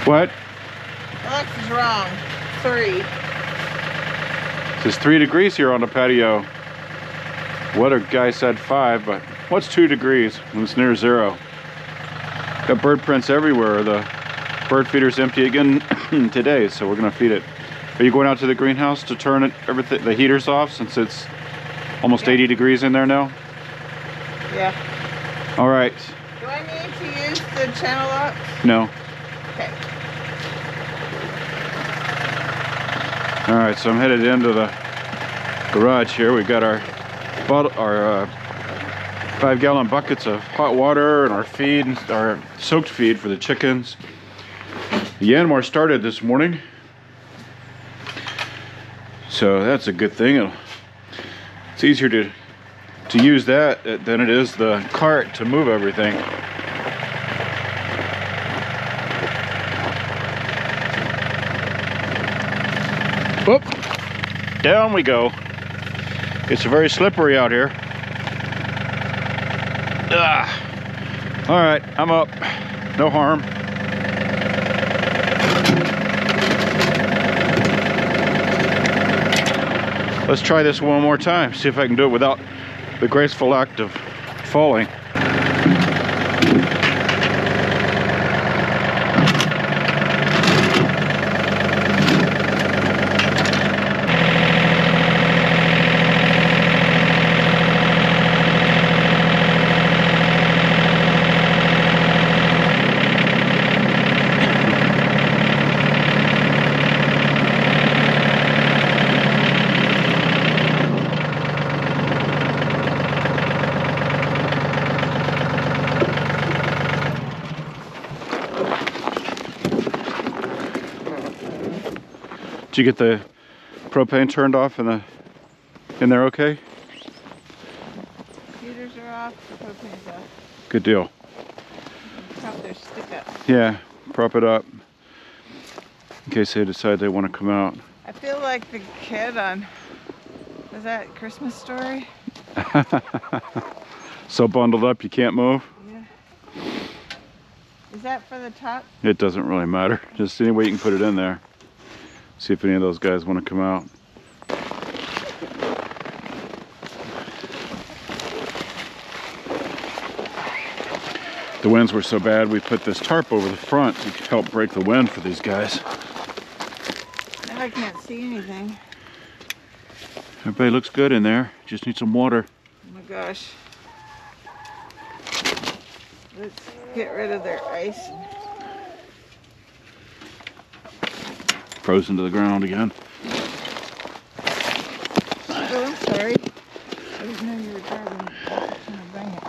What? Alex is wrong. 3. It says 3 degrees here on the patio. Weather guy said 5, but what's 2 degrees when it's near 0? Got bird prints everywhere. The bird feeder's empty again today, so we're gonna feed it. Are you going out to the greenhouse to turn it, everything, the heaters off, since it's almost 80 degrees in there now? Yeah. All right. Do I need to use the channel locks? No. Okay. All right, so I'm headed into the garage here. We've got our 5-gallon buckets of hot water and our feed, our soaked feed for the chickens. The Yanmar started this morning, so that's a good thing. It's easier to use that than it is the cart to move everything. Whoop! Down we go. It's very slippery out here. All right, I'm up. No harm. Let's try this one more time. See if I can do it without the graceful act of falling. Did you get the propane turned off in there okay? Heaters are off, the propane's off. Good deal. Prop their stick up. Yeah, prop it up in case they decide they want to come out. I feel like the kid on, was that Christmas Story? So bundled up you can't move? Yeah. Is that for the top? It doesn't really matter. Just any way you can put it in there. See if any of those guys want to come out. The winds were so bad we put this tarp over the front to help break the wind for these guys. Now I can't see anything. Everybody looks good in there. Just need some water. Oh my gosh. Let's get rid of their ice. Frozen to the ground again. Oh, I'm sorry. I didn't know you were driving. I'm gonna bang it.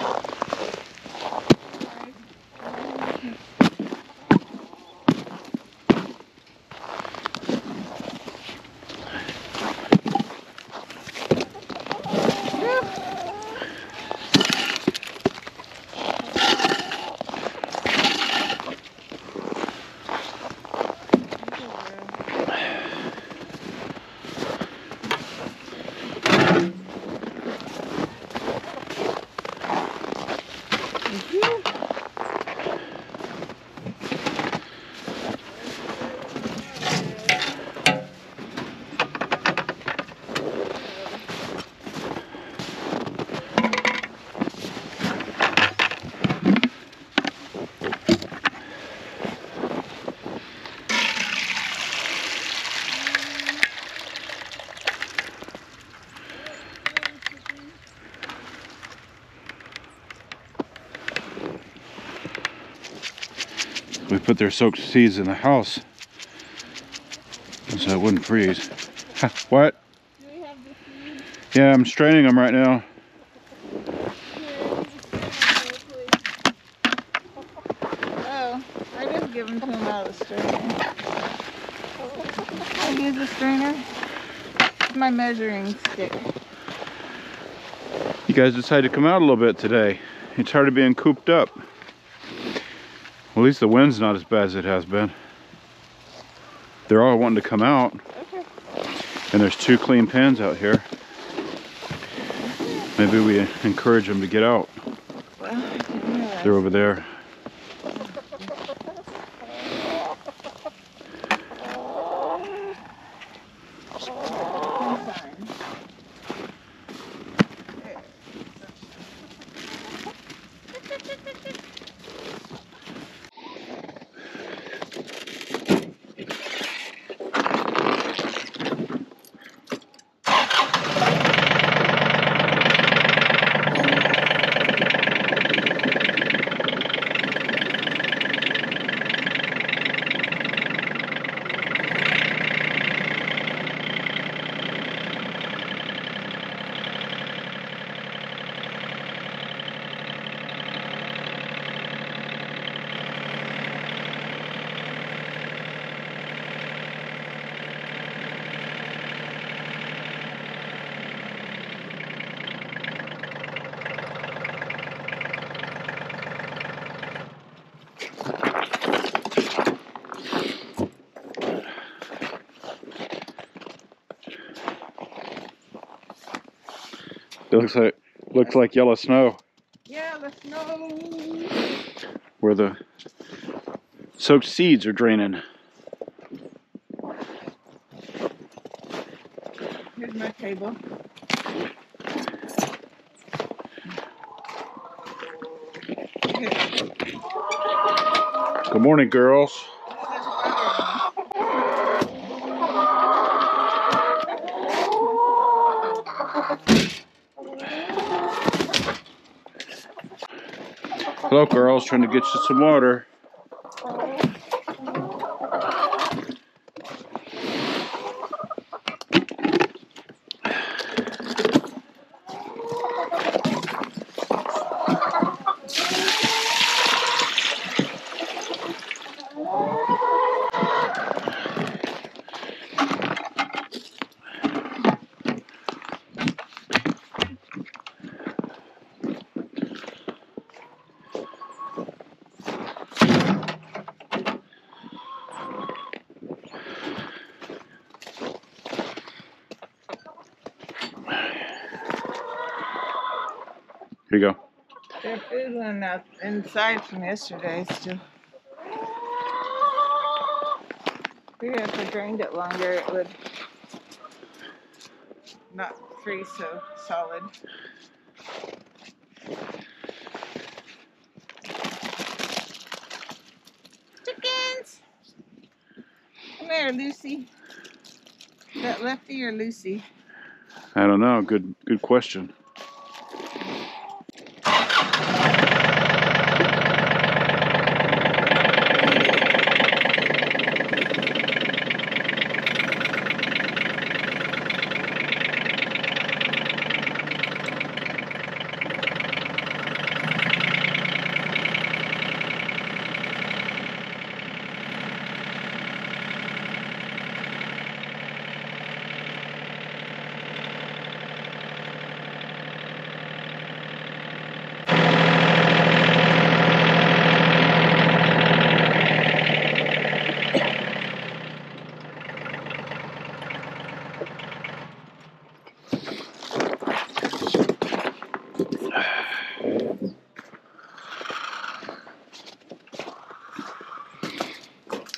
We put their soaked seeds in the house so it wouldn't freeze. What? Do we have the seeds? Yeah, I'm straining them right now. Oh, I just give them to him out of the strainer. I use a strainer. It's my measuring stick. You guys decided to come out a little bit today. It's hard being cooped up. Well, at least the wind's not as bad as it has been. They're all wanting to come out. Okay. And there's 2 clean pens out here. Maybe we encourage them to get out. Well, I didn't realize. They're over there. It looks like yellow snow Yeah, the snow. where the soaked seeds are draining. Here's my table. Good morning, girls. Hello, girls. Trying to get you some water. Here you go. Their food went out inside from yesterday still. Figured if I drained it longer, it would not freeze so solid. Chickens! Come here, Lucy. Is that Lefty or Lucy? I don't know. Good question.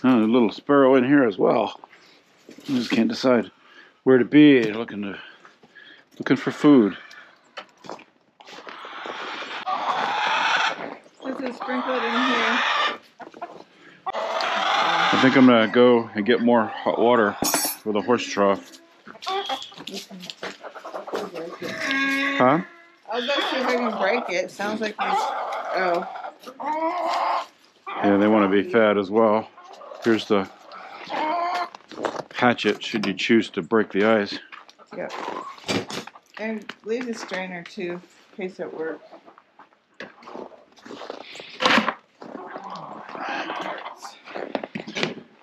Oh, a little sparrow in here as well. I just can't decide where to be. Looking for food. This is sprinkled in here. I think I'm gonna go and get more hot water for the horse trough. Huh? I'll go see if I can break it. Sounds like there's... Oh. Yeah, they want to be fed as well. Here's the hatchet, should you choose to break the ice. Yep. And leave the strainer too, in case it works.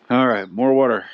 All right, more water.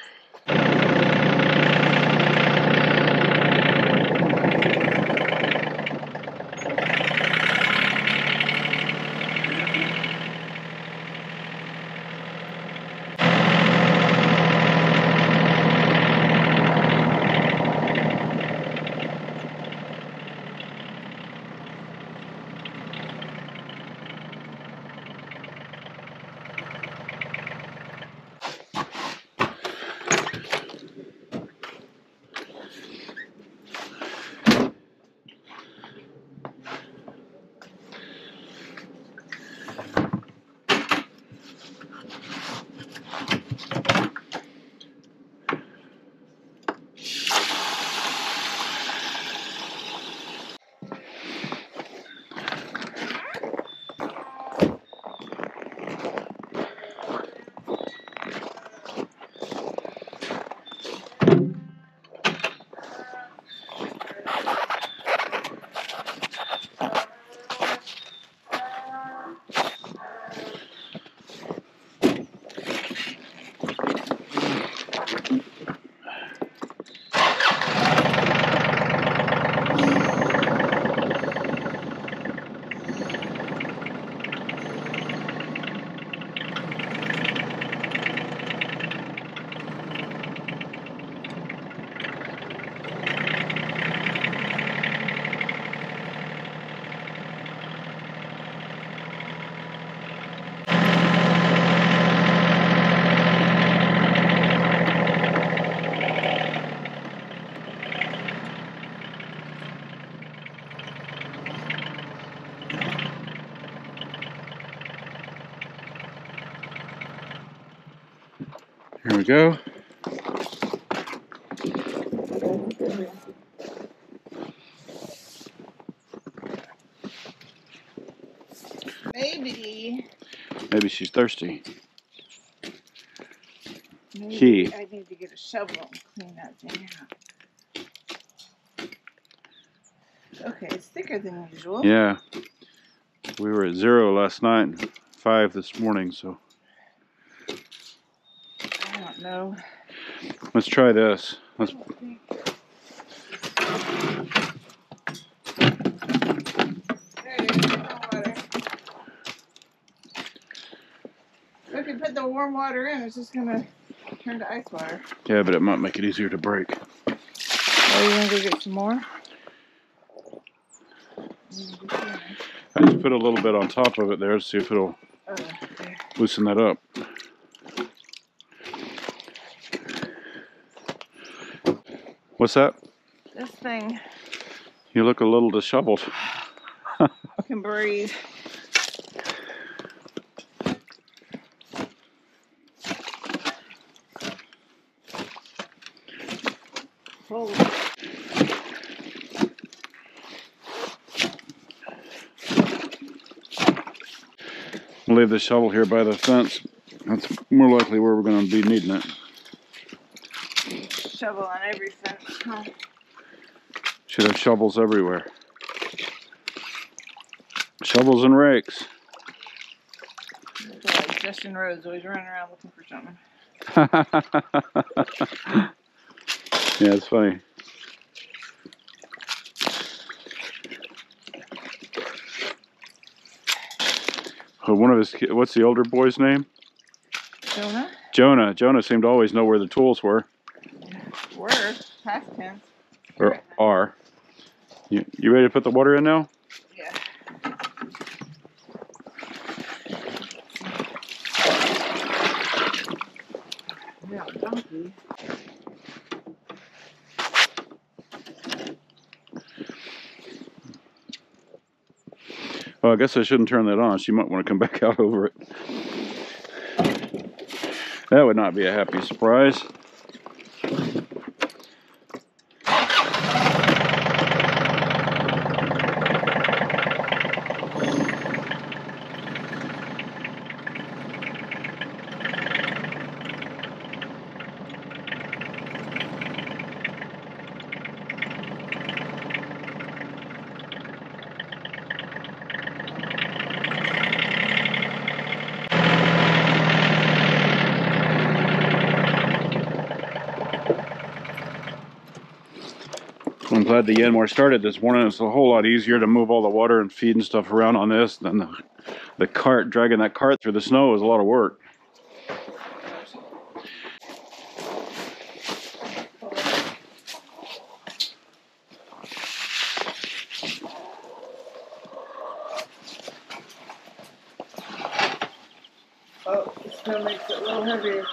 Here we go. Maybe she's thirsty. Maybe I need to get a shovel and clean that thing out. Okay, it's thicker than usual. Yeah. We were at 0 last night and 5 this morning, so. I don't know. Let's try this. Let's. If you put the warm water in, it's just gonna turn to ice water. Yeah, but it might make it easier to break. Oh, you wanna go get some more? I just put a little bit on top of it there to see if it'll loosen that up. What's that? This thing. You look a little disheveled. I can breathe. Holy. We'll leave the shovel here by the fence. That's more likely where we're going to be needing it. Shovel on every fence, huh? Should have shovels everywhere. Shovels and rakes. Like Justin Rhodes always running around looking for something. Yeah, it's funny. Oh, one of his kids, what's the older boy's name? Jonah? Jonah. Jonah seemed to always know where the tools were. Were, past tense. Or are. You ready to put the water in now? Yeah. Yeah, donkey. Well, I guess I shouldn't turn that on. She might want to come back out over it. That would not be a happy surprise. I'm glad the Yanmar started this morning. It's a whole lot easier to move all the water and feed and stuff around on this than the cart. Dragging that cart through the snow is a lot of work. Oh, the snow makes it a little heavier.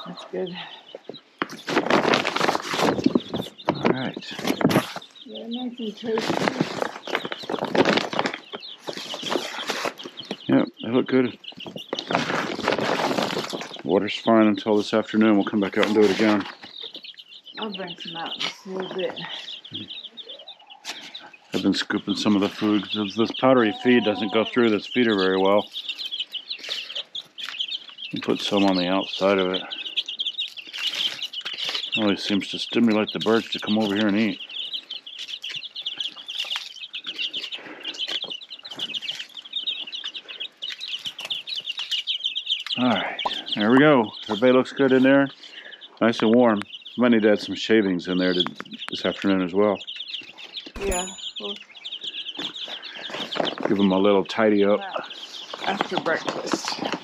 That's good. Alright. Yeah, nice and toasty. Yep, they look good. Water's fine until this afternoon. We'll come back out and do it again. I'll bring some out in just a little bit. I've been scooping some of the food because this powdery feed doesn't go through this feeder very well. And put some on the outside of it. Always seems to stimulate the birds to come over here and eat. Alright, there we go. Everybody looks good in there. Nice and warm. Might need to add some shavings in there this afternoon as well. Yeah. We'll Give them a little tidy up. after breakfast.